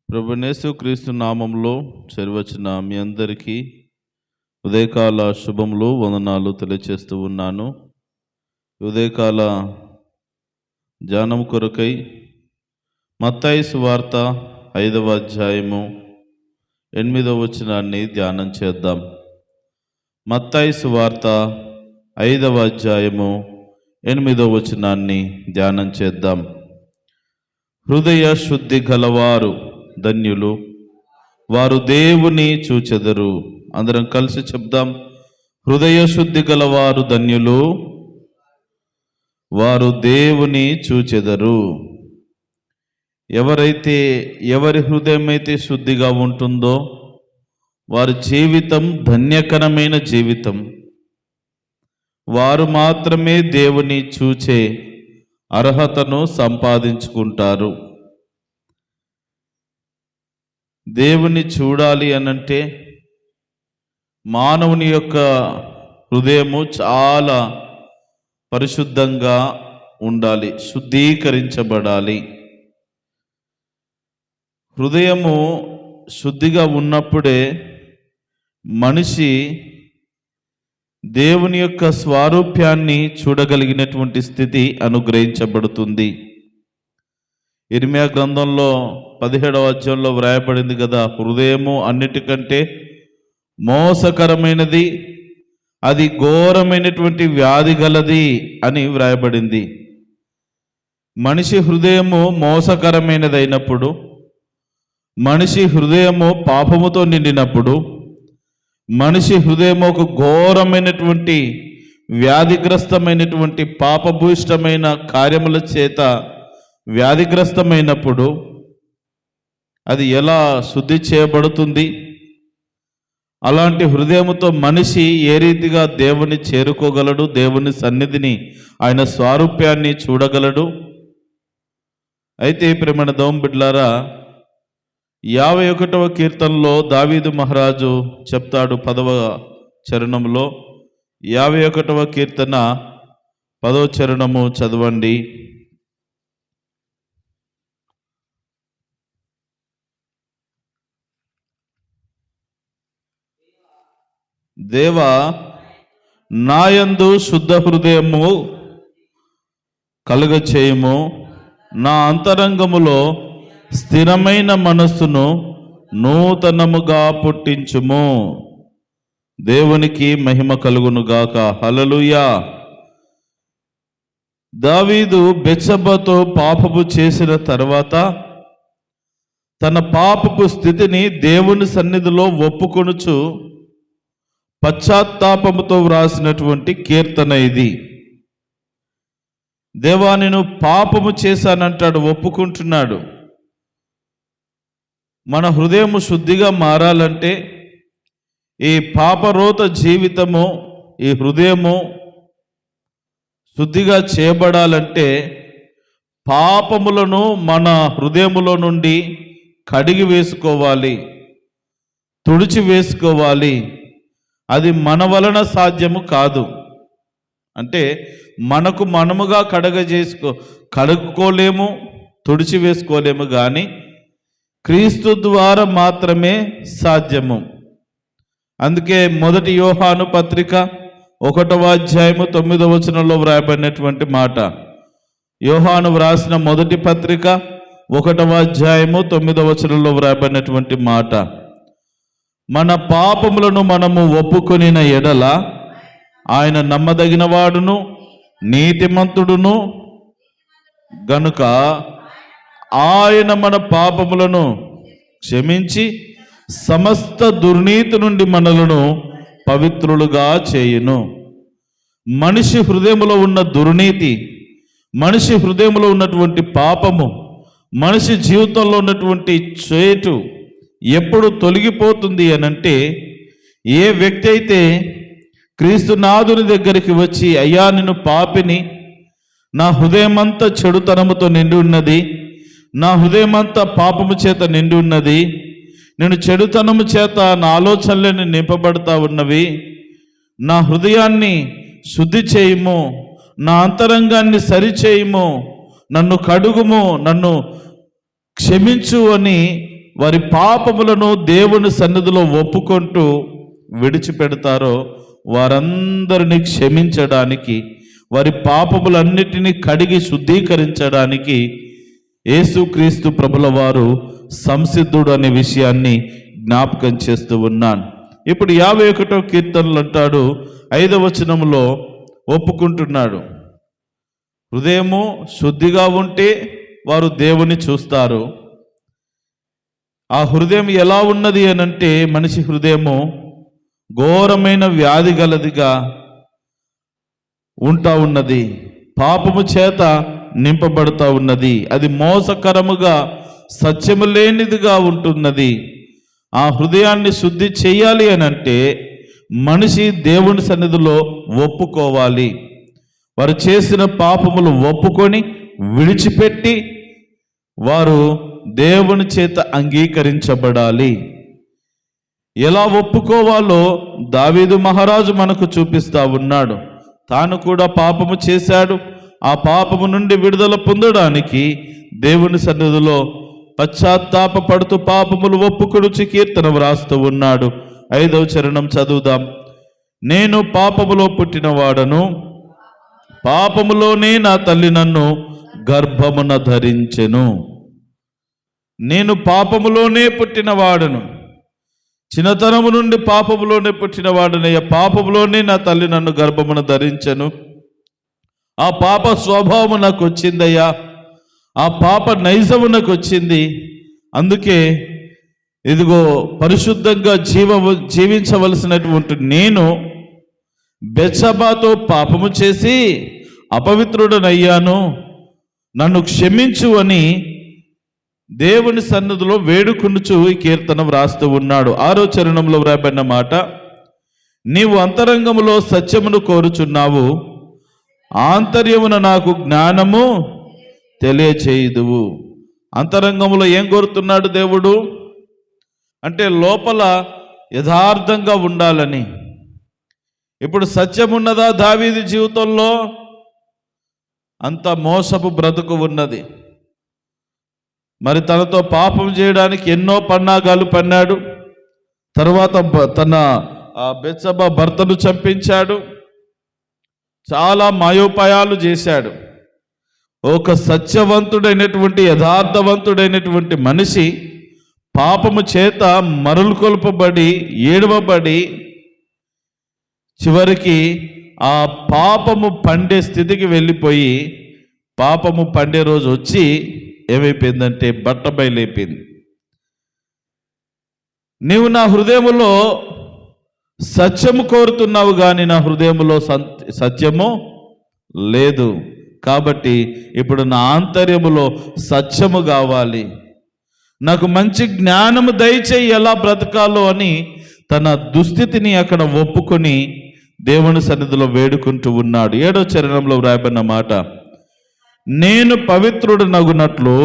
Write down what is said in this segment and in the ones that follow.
ప్రభువైన యేసుక్రీస్తు నామంలో చేరువచ్చిన మీ అందరికీ ఉదయకాల శుభములు వందనాలు తెలియచేస్తూ ఉన్నాను. ఉదయకాల ధ్యానం కొరకై మత్తయి సువార్త 5వ అధ్యాయము 8వ వచనాన్ని ధ్యానం చేద్దాం. మత్తయి సువార్త 5వ అధ్యాయము 8వ వచనాన్ని ధ్యానం చేద్దాం. హృదయ శుద్ధి గలవారు ధన్యులు, వారు దేవుని చూచెదరు. అందరం కలిసి చెప్దాం. హృదయ శుద్ధి గలవారు ధన్యులు, వారు దేవుని చూచెదరు. ఎవరి హృదయం అయితే శుద్ధిగా ఉంటుందో వారి జీవితం ధన్యకరమైన జీవితం. వారు మాత్రమే దేవుని చూచే అర్హతను సంపాదించుకుంటారు. దేవుని చూడాలి అనంటే మానవుని యొక్క హృదయము చాలా పరిశుద్ధంగా ఉండాలి, శుద్ధీకరించబడాలి. హృదయము శుద్ధిగా ఉన్నప్పుడే మనిషి దేవుని యొక్క స్వారూప్యాన్ని చూడగలిగినటువంటి స్థితి అనుగ్రహించబడుతుంది. ఇర్మియా గ్రంథంలో 17వ అధ్యాయంలో వ్రాయబడింది కదా, హృదయము అన్నిటికంటే మోసకరమైనది, అది ఘోరమైనటువంటి వ్యాధి గలది అని వ్రాయబడింది. మనిషి హృదయము మోసకరమైనదైనప్పుడు, మనిషి హృదయము పాపముతో నిండినప్పుడు, మనిషి హృదయం ఒక ఘోరమైనటువంటి వ్యాధిగ్రస్తమైనటువంటి పాపభూయిష్టమైన కార్యముల చేత వ్యాధిగ్రస్తమైనప్పుడు అది ఎలా శుద్ధి చేయబడుతుంది? అలాంటి హృదయముతో మనిషి ఏ రీతిగా దేవుని చేరుకోగలడు? దేవుని సన్నిధిని, ఆయన స్వారూప్యాన్ని చూడగలడు? అయితే ప్రేమణ దోమ బిడ్లారా, 51వ కీర్తనలో దావీదు మహారాజు చెప్తాడు 10వ చరణంలో. 51వ కీర్తన 10వ చరణము చదవండి. దేవా, నాయందు శుద్ధ హృదయము కలుగచేయుము, నా అంతరంగములో స్థిరమైన మనస్సును నూతనముగా పుట్టించుము. దేవునికి మహిమ కలుగునుగాక. హల్లెలూయా. దావీదు బెత్షెబతో పాపము చేసిన తర్వాత తన పాపపు స్థితిని దేవుని సన్నిధిలో ఒప్పుకొనుచు పశ్చాత్తాపముతో వ్రాసినటువంటి కీర్తన ఇది. దేవా, నేను పాపము చేశానంటాడు, ఒప్పుకుంటున్నాడు. మన హృదయము శుద్ధిగా మారాలంటే, ఈ పాపరోత జీవితము, ఈ హృదయము శుద్ధిగా చేయబడాలంటే పాపములను మన హృదయములో నుండి కడిగి వేసుకోవాలి, తుడిచి వేసుకోవాలి. అది మన వలన సాధ్యము కాదు. అంటే మనకు మనముగా కడుక్కోలేము, తుడిచి వేసుకోలేము, కానీ క్రీస్తు ద్వారా మాత్రమే సాధ్యము. అందుకే 1 యోహాను పత్రిక 1వ అధ్యాయము 9వ వచనంలో వ్రాయబడినటువంటి మాట, యోహాను వ్రాసిన మొదటి పత్రిక 1వ అధ్యాయము 9వ వచనంలో వ్రాయబడినటువంటి మాట, మన పాపములను మనము ఒప్పుకొనిన ఎడల ఆయన నమ్మదగిన వాడును నీతిమంతుడును గనుక ఆయన మన పాపములను క్షమించి సమస్త దుర్నీతి నుండి మనలను పవిత్రులుగా చేయును. మనిషి హృదయములో ఉన్న దుర్నీతి, మనిషి హృదయంలో ఉన్నటువంటి పాపము, మనిషి జీవితంలో ఉన్నటువంటి చేటు ఎప్పుడు తొలగిపోతుంది అనంటే, ఏ వ్యక్తి అయితే క్రీస్తునాథుని దగ్గరికి వచ్చి, అయ్యా నేను పాపిని, నా హృదయమంతా చెడుతనముతో నిండి ఉన్నది, నా హృదయమంతా పాపము చేత నిండి ఉన్నది, నేను చెడుతనము చేత నా ఆలోచనలను నింపబడతా ఉన్నవి, నా హృదయాన్ని శుద్ధి చేయుము, నా అంతరంగాన్ని సరిచేయుము, నన్ను కడుగుము, నన్ను క్షమించు అని వారి పాపములను దేవుని సన్నిధిలో ఒప్పుకుంటూ విడిచిపెడతారో వారందరినీ క్షమించడానికి, వారి పాపములన్నిటినీ కడిగి శుద్ధీకరించడానికి యేసుక్రీస్తు ప్రభుల వారు సంసిద్ధుడు అనే విషయాన్ని జ్ఞాపకం చేస్తూ ఉన్నాను. ఇప్పుడు 51వ కీర్తనలు అంటాడు, 5వ వచనంలో ఒప్పుకుంటున్నాడు, హృదయము శుద్ధిగా ఉంటే వారు దేవుని చూస్తారు. ఆ హృదయం ఎలా ఉన్నది అనంటే, మనిషి హృదయము ఘోరమైన వ్యాధి గలదిగా ఉంటా ఉన్నది, పాపము చేత నింపబడుతూ ఉన్నది, అది మోసకరముగా సత్యము లేనిదిగా ఉంటున్నది. ఆ హృదయాన్ని శుద్ధి చేయాలి అనంటే మనిషి దేవుని సన్నిధిలో ఒప్పుకోవాలి. వారు చేసిన పాపములు ఒప్పుకొని విడిచిపెట్టి వారు దేవుని చేత అంగీకరించబడాలి. ఎలా ఒప్పుకోవాలో దావీదు మహారాజు మనకు చూపిస్తా ఉన్నాడు. తాను కూడా పాపము చేశాడు. ఆ పాపము నుండి విడుదల పొందడానికి దేవుని సన్నిధిలో పశ్చాత్తాపపడుతూ పాపములు ఒప్పుకొనుచు కీర్తన వ్రాస్తూ ఉన్నాడు. 5వ చరణం చదువుదాం. నేను పాపములో పుట్టినవాడను, పాపములోనే నా తల్లి నన్ను గర్భమున ధరించెను. నేను పాపములోనే పుట్టినవాడను, చిన్నతనము నుండి పాపములోనే పుట్టినవాడనయ్య, పాపములోనే నా తల్లి నన్ను గర్భమున ధరించెను. ఆ పాప స్వభావము నాకు వచ్చిందయ్యా, ఆ పాప నైజము నాకు వచ్చింది. అందుకే ఇదిగో పరిశుద్ధంగా జీవించవలసినటువంటి నేను బెత్షెబాతో పాపము చేసి అపవిత్రుడనయ్యాను, నన్ను క్షమించు అని దేవుని సన్నిధిలో వేడుకొనుచు ఈ కీర్తన వ్రాస్తూ ఉన్నాడు. 6వ చరణంలో వ్రాయబడిన మాట, నీవు అంతరంగములో సత్యమును కోరుచున్నావు, ఆంతర్యమున నాకు జ్ఞానము తెలియచేయుదువు. అంతరంగములో ఏం కోరుతున్నాడు దేవుడు అంటే లోపల యథార్థంగా ఉండాలని. ఇప్పుడు సత్యం ఉన్నదా దావీదు జీవితంలో? అంత మోసపు బ్రతుకు ఉన్నది. మరి తనతో పాపం చేయడానికి ఎన్నో పన్నాగాలు పన్నాడు. తర్వాత తన బెత్షెబా భర్తను చంపించాడు. చాలా మాయోపాయాలు చేశాడు. ఒక సత్యవంతుడైనటువంటి యథార్థవంతుడైనటువంటి మనిషి పాపము చేత మరలు కొల్పబడి ఏడవబడి చివరికి ఆ పాపము పండే స్థితికి వెళ్ళిపోయి, పాపము పండే రోజు వచ్చి ఏమైపోయిందంటే బట్ట బయలైపోయింది. నీవు నా హృదయములో సత్యము కోరుతున్నావు కానీ నా హృదయములో సత్యము లేదు. కాబట్టి ఇప్పుడు నా ఆంతర్యములో సత్యము కావాలి, నాకు మంచి జ్ఞానము దయచేయి ఎలా బ్రతకాలో అని తన దుస్థితిని అక్కడ ఒప్పుకొని దేవుని సన్నిధిలో వేడుకుంటూ ఉన్నాడు. 7వ చరణంలో వ్రాయబడిన మాట, నేను పవిత్రుడనగునట్లు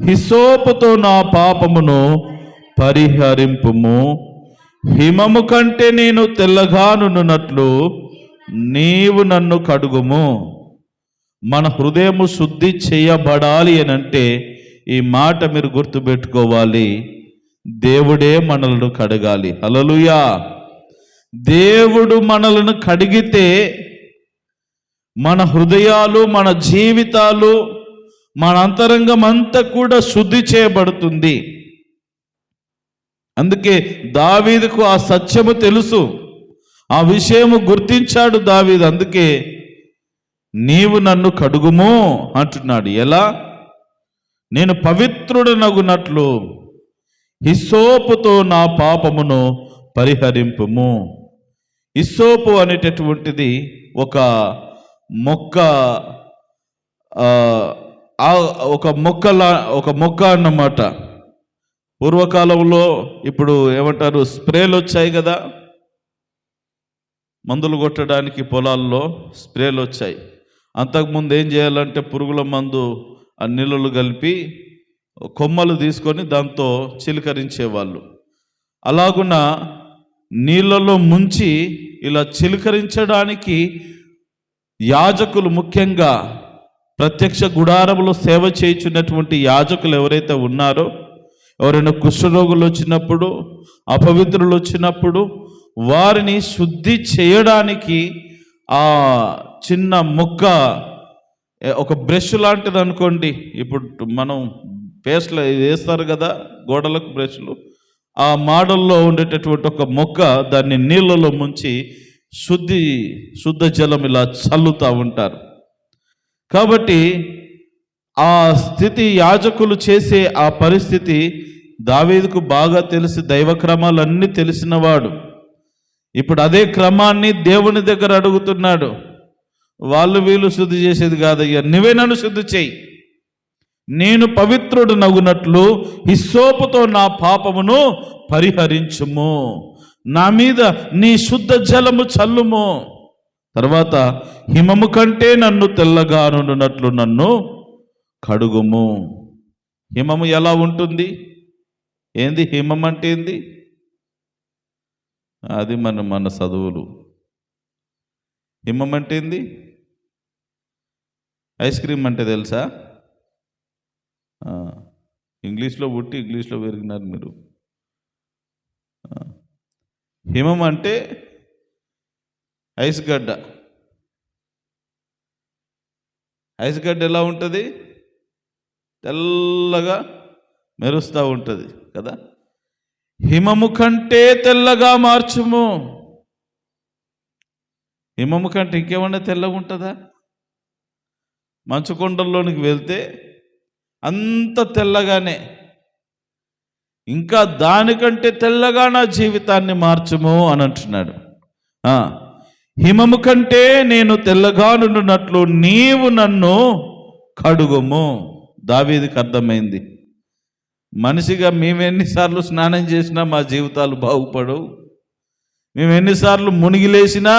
హిసోపుతో నా పాపమును పరిహరింపుము, హిమము కంటే నేను తెల్లగానున్నట్లు నీవు నన్ను కడుగుము. మన హృదయము శుద్ధి చేయబడాలి అని అంటే ఈ మాట మీరు గుర్తుపెట్టుకోవాలి, దేవుడే మనలను కడగాలి. హల్లెలూయా. దేవుడు మనలను కడిగితే మన హృదయాలు, మన జీవితాలు, మన అంతరంగం అంతా కూడా శుద్ధి చేయబడుతుంది. అందుకే దావీదుకు ఆ సత్యము తెలుసు, ఆ విషయము గుర్తించాడు దావీదు. అందుకే నీవు నన్ను కడుగుము అంటున్నాడు. ఎలా? నేను పవిత్రుడనగునట్లు హిస్సోపుతో నా పాపమును పరిహరింపుము. హిస్సోపు అనేటటువంటిది ఒక మొక్క, ఒక మొక్క అన్నమాట. పూర్వకాలంలో ఇప్పుడు ఏమంటారు, స్ప్రేలు వచ్చాయి కదా, మందులు కొట్టడానికి పొలాల్లో స్ప్రేలు వచ్చాయి. అంతకుముందు ఏం చేయాలంటే పురుగుల మందు ఆ నీళ్ళు కలిపి కొమ్మలు తీసుకొని దాంతో చిలకరించేవాళ్ళు. అలాగున నీళ్ళలో ముంచి ఇలా చిలకరించడానికి యాజకులు, ముఖ్యంగా ప్రత్యక్ష గుడారములో సేవ చేయుచున్నటువంటి యాజకులు ఎవరైతే ఉన్నారో ఎవరైనా కుష్ఠరోగులు వచ్చినప్పుడు, అపవిత్రులు వచ్చినప్పుడు వారిని శుద్ధి చేయడానికి ఆ చిన్న ముక్క, ఒక బ్రష్ లాంటిది అనుకోండి. ఇప్పుడు మనం పేస్ట్లో వేస్తారు కదా గోడలకు బ్రష్లు, ఆ మోడల్లో ఉండేటటువంటి ఒక మొక్క, దాన్ని నీళ్ళలో ముంచి శుద్ధ జలం ఇలా చల్లుతూ ఉంటారు. కాబట్టి ఆ స్థితి యాజకులు చేసే ఆ పరిస్థితి దావీదుకు బాగా తెలిసి, దైవ క్రమాలన్నీ తెలిసినవాడు. ఇప్పుడు అదే క్రమాన్ని దేవుని దగ్గర అడుగుతున్నాడు. వీళ్ళు శుద్ధి చేసేది కాదయ్యా, నువ్వే నన్ను శుద్ధి చేయి, నేను పవిత్రుడు నగునట్లు హిస్సోపుతో నా పాపమును పరిహరించుము, నా మీద నీ శుద్ధ జలము చల్లుము, తర్వాత హిమము కంటే నన్ను తెల్లగా నుండినట్లు నన్ను కడుగుము. హిమము ఎలా ఉంటుంది? ఏంది హిమం అంటే? ఏంది అది? మన చదువులు. హిమం అంటే ఏంది? ఐస్ క్రీమ్ అంటే తెలుసా? ఇంగ్లీష్లో పుట్టి ఇంగ్లీష్లో పెరిగినారు మీరు. హిమం అంటే ఐస్ గడ్డ. ఐస్ గడ్డ ఎలా ఉంటుంది? తెల్లగా మెరుస్తూ ఉంటుంది కదా. హిమము కంటే తెల్లగా మార్చుము. హిమము కంటే ఇంకేమన్నా తెల్లగా ఉంటుందా? మంచు కొండల్లోనికి వెళ్తే అంత తెల్లగానే, ఇంకా దానికంటే తెల్లగా నా జీవితాన్ని మార్చుము అని అంటున్నాడు. హిమము కంటే నేను తెల్లగా నుండినట్లు నీవు నన్ను కడుగుము. దావీదుకి అర్థమైంది, మనిషిగా మేమెన్నిసార్లు స్నానం చేసినా మా జీవితాలు బాగుపడవు, మేము ఎన్నిసార్లు మునిగిలేసినా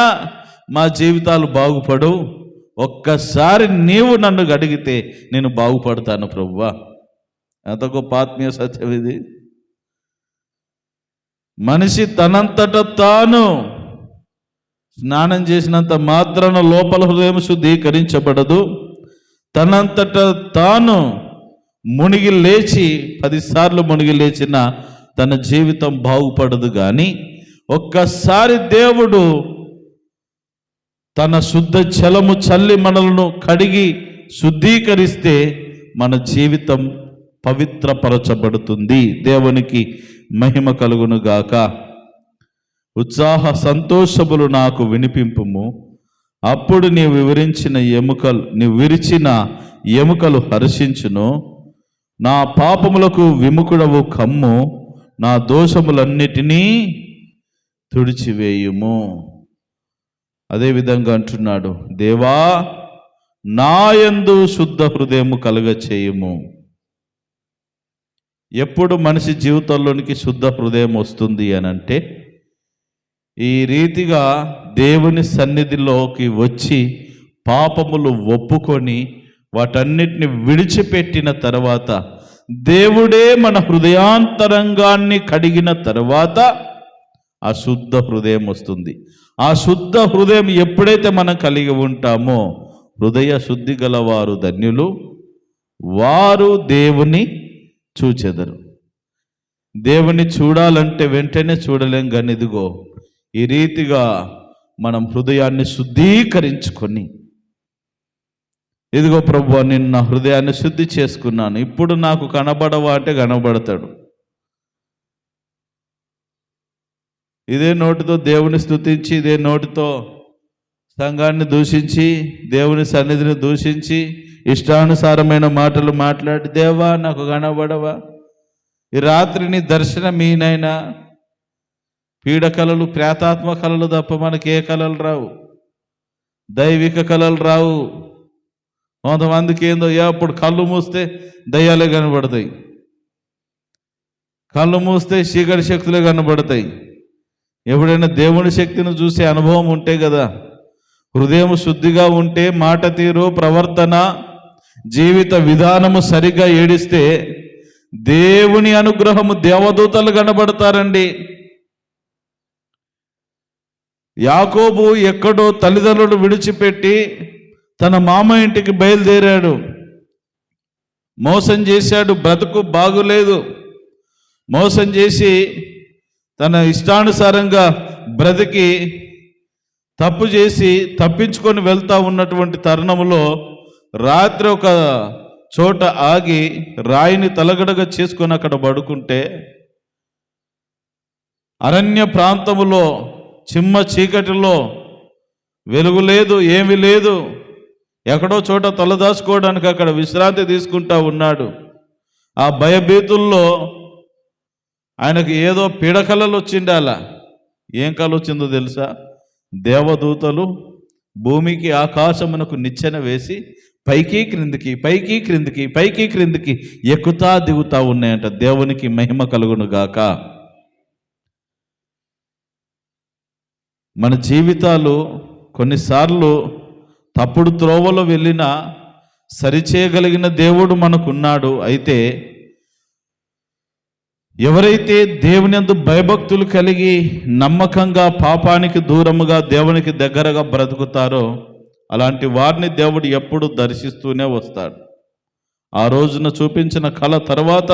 మా జీవితాలు బాగుపడవు, ఒక్కసారి నీవు నన్ను అడిగితే నేను బాగుపడతాను ప్రభువా. ఎంత గొప్ప ఆత్మీయ సత్యం ఇది. మనిషి తనంతట తాను స్నానం చేసినంత మాత్రాన లోపల హృదయం శుద్ధీకరించబడదు. తనంతట తాను మునిగి లేచి 10 సార్లు మునిగి లేచిన తన జీవితం బాగుపడదు. కానీ ఒక్కసారి దేవుడు తన శుద్ధ జలము చల్లి మనలను కడిగి శుద్ధీకరిస్తే మన జీవితం పవిత్రపరచబడుతుంది. దేవునికి మహిమ కలుగును గాక. ఉత్సాహ సంతోషములు నాకు వినిపింపుము, అప్పుడు నీవు విరిచిన ఎముకలు హర్షించును. నా పాపములకు విముఖుడవు కమ్ము, నా దోషములన్నిటినీ తుడిచివేయుము. అదేవిధంగా అంటున్నాడు, దేవా నాయందు శుద్ధ హృదయము కలుగ చేయుము. ఎప్పుడు మనిషి జీవితంలోనికి శుద్ధ హృదయం వస్తుంది అని అంటే, ఈ రీతిగా దేవుని సన్నిధిలోకి వచ్చి పాపములు ఒప్పుకొని వాటన్నిటిని విడిచిపెట్టిన తర్వాత, దేవుడే మన హృదయాంతరంగాన్ని కడిగిన తర్వాత ఆ శుద్ధ హృదయం వస్తుంది. ఆ శుద్ధ హృదయం ఎప్పుడైతే మనం కలిగి ఉంటామో, హృదయ శుద్ధి గలవారు ధన్యులు, వారు దేవుని చూచెదరు. దేవుని చూడాలంటే వెంటనే చూడలేం, కానీ ఇదిగో ఈ రీతిగా మనం హృదయాన్ని శుద్ధీకరించుకొని, ఇదిగో ప్రభువా నేను నా హృదయాన్ని శుద్ధి చేసుకున్నాను, ఇప్పుడు నాకు కనబడవా అంటే కనబడతాడు. ఇదే నోటితో దేవుని స్తుతించి, ఇదే నోటితో సంఘాన్ని దూషించి, దేవుని సన్నిధిని దూషించి, ఇష్టానుసారమైన మాటలు మాట్లాడి, దేవా నాకు కనబడవా, ఈ రాత్రి నీ దర్శనం ఈయనైనా. పీడ కళలు, ప్రేతాత్మ కళలు తప్ప మనకి ఏ కళలు రావు, దైవిక కళలు రావు. కొంతమందికి ఏందో అప్పుడు కళ్ళు మూస్తే దయ్యాలే కనబడతాయి, కళ్ళు మూస్తే చీకటి శక్తులే కనబడతాయి. ఎప్పుడైనా దేవుని శక్తిని చూసే అనుభవం ఉంటే కదా. హృదయం శుద్ధిగా ఉంటే మాట తీరు, ప్రవర్తన, జీవిత విధానము సరిగ్గా ఏడిస్తే దేవుని అనుగ్రహము, దేవదూతలు కనబడతారండి. యాకోబు ఎక్కడో తల్లిదండ్రులు విడిచిపెట్టి తన మామ ఇంటికి బయలుదేరాడు. మోసం చేశాడు, బ్రతుకు బాగులేదు. మోసం చేసి తన ఇష్టానుసారంగా బ్రతికి తప్పు చేసి తప్పించుకొని వెళ్తా ఉన్నటువంటి తరుణంలో రాత్రి ఒక చోట ఆగి రాయిని తలగడగా చేసుకొని అక్కడ పడుకుంటే అరణ్య ప్రాంతములో చిమ్మ చీకటిలో వెలుగు లేదు, ఏమీ లేదు, ఎక్కడో చోట తలదాచుకోవడానికి అక్కడ విశ్రాంతి తీసుకుంటా ఉన్నాడు. ఆ భయభీతుల్లో ఆయనకు ఏదో పీడకలలు వచ్చిండాల. ఏం కళ వచ్చిందో తెలుసా? దేవదూతలు భూమికి ఆకాశమునకు నిచ్చెన వేసి పైకి క్రిందికి పైకి క్రిందికి పైకి క్రిందికి ఎక్కుతా దిగుతా ఉన్నాయంట. దేవునికి మహిమ కలుగును గాక. మన జీవితాలు కొన్నిసార్లు తప్పుడు త్రోవలో వెళ్ళినా సరిచేయగలిగిన దేవుడు మనకున్నాడు. అయితే ఎవరైతే దేవుని యందు భయభక్తులు కలిగి నమ్మకంగా పాపానికి దూరముగా దేవునికి దగ్గరగా బ్రతుకుతారో అలాంటి వారిని దేవుడు ఎప్పుడు దర్శిస్తూనే వస్తాడు. ఆ రోజున చూపించిన కళ తర్వాత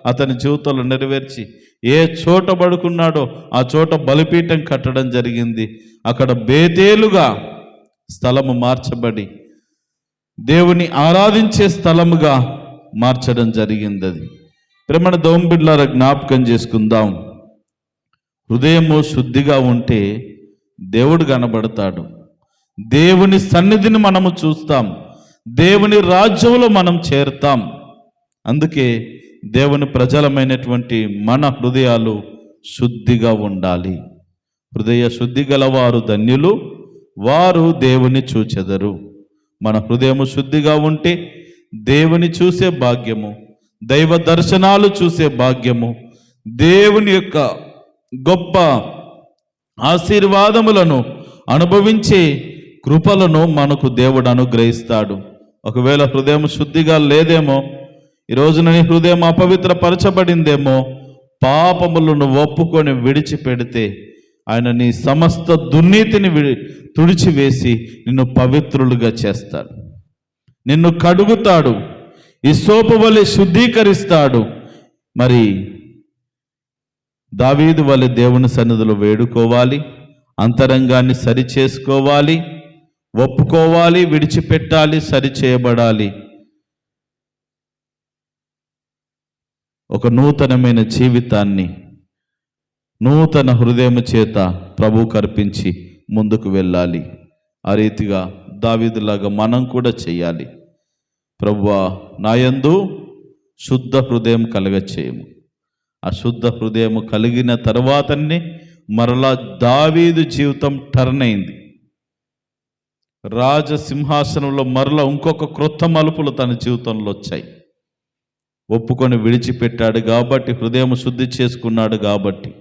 అతని జీవితంలో నెరవేర్చి ఏ చోట పడుకున్నాడో ఆ చోట బలిపీఠం కట్టడం జరిగింది. అక్కడ బేతేలుగా స్థలము మార్చబడి దేవుని ఆరాధించే స్థలముగా మార్చడం జరిగింది. అది ప్రేమణ దోంబిడ్లారా జ్ఞాపకం చేసుకుందాం. హృదయము శుద్ధిగా ఉంటే దేవుడు కనబడతాడు. దేవుని సన్నిధిని మనము చూస్తాం. దేవుని రాజ్యంలో మనం చేరుతాం. అందుకే దేవుని ప్రజలమైనటువంటి మన హృదయాలు శుద్ధిగా ఉండాలి. హృదయ శుద్ధి గలవారు ధన్యులు, వారు దేవుని చూచెదరు. మన హృదయము శుద్ధిగా ఉంటే దేవుని చూసే భాగ్యము, దైవ దర్శనాలు చూసే భాగ్యము, దేవుని యొక్క గొప్ప ఆశీర్వాదములను అనుభవించే కృపలను మనకు దేవుడు అనుగ్రహిస్తాడు. ఒకవేళ హృదయం శుద్ధిగా లేదేమో, ఈ రోజున నీ హృదయం అపవిత్రపరచబడిందేమో, పాపములను ఒప్పుకొని విడిచిపెడితే ఆయన నీ సమస్త దుర్నీతిని తుడిచివేసి నిన్ను పవిత్రులుగా చేస్తాడు. నిన్ను కడుగుతాడు, హిస్సోపు వలె శుద్ధీకరిస్తాడు. మరి దావీదు వలె దేవుని సన్నిధిలో వేడుకోవాలి, అంతరంగాన్ని సరిచేసుకోవాలి, ఒప్పుకోవాలి, విడిచిపెట్టాలి, సరిచేయబడాలి. ఒక నూతనమైన జీవితాన్ని నూతన హృదయం చేత ప్రభువుకు అర్పించి ముందుకు వెళ్ళాలి. ఆ రీతిగా దావీదులాగా మనం కూడా చేయాలి. ప్రభువా, నాయందు శుద్ధ హృదయం కలగచేయము. ఆ శుద్ధ హృదయం కలిగిన తర్వాతనే మరలా దావీదు జీవితం టర్న్ అయింది. రాజసింహాసనంలో మరలా ఇంకొక క్రొత్త మలుపులు తన జీవితంలో వచ్చాయి. ఒప్పుకొని విడిచిపెట్టాడు కాబట్టి, హృదయం శుద్ధి చేసుకున్నాడు కాబట్టి.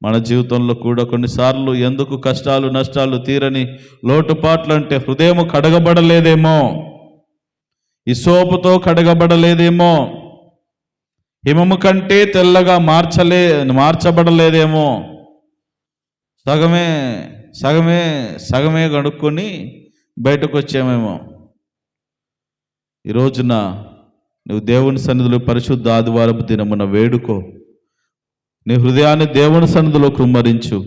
మన జీవితంలో కూడా కొన్నిసార్లు ఎందుకు కష్టాలు నష్టాలు తీరని లోటుపాట్లు అంటే హృదయం కడగబడలేదేమో, హిస్సోపుతో కడగబడలేదేమో, హిమము కంటే తెల్లగా మార్చబడలేదేమో, సగమే కడుక్కొని బయటకు వచ్చామేమో. ఈ రోజున నువ్వు దేవుని సన్నిధిలో పరిశుద్ధ ఆదివారపు దినమున వేడుకో. నీ హృదయాన్ని దేవుని సన్నిధిలో కుమ్మరించు.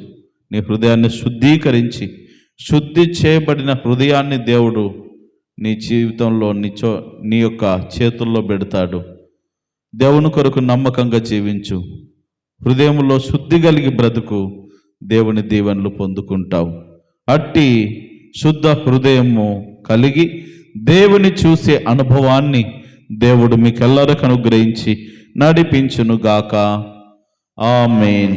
నీ హృదయాన్ని శుద్ధీకరించి శుద్ధి చేయబడిన హృదయాన్ని దేవుడు నీ జీవితంలో నీ యొక్క చేతుల్లో పెడతాడు. దేవుని కొరకు నమ్మకంగా జీవించు. హృదయంలో శుద్ధి కలిగి బ్రతుకు. దేవుని దీవెనలు పొందుకుంటావు. అట్టి శుద్ధ హృదయము కలిగి దేవుని చూసే అనుభవాన్ని దేవుడు మీకెల్లరికి అనుగ్రహించి నడిపించునుగాక. ఆమేన్.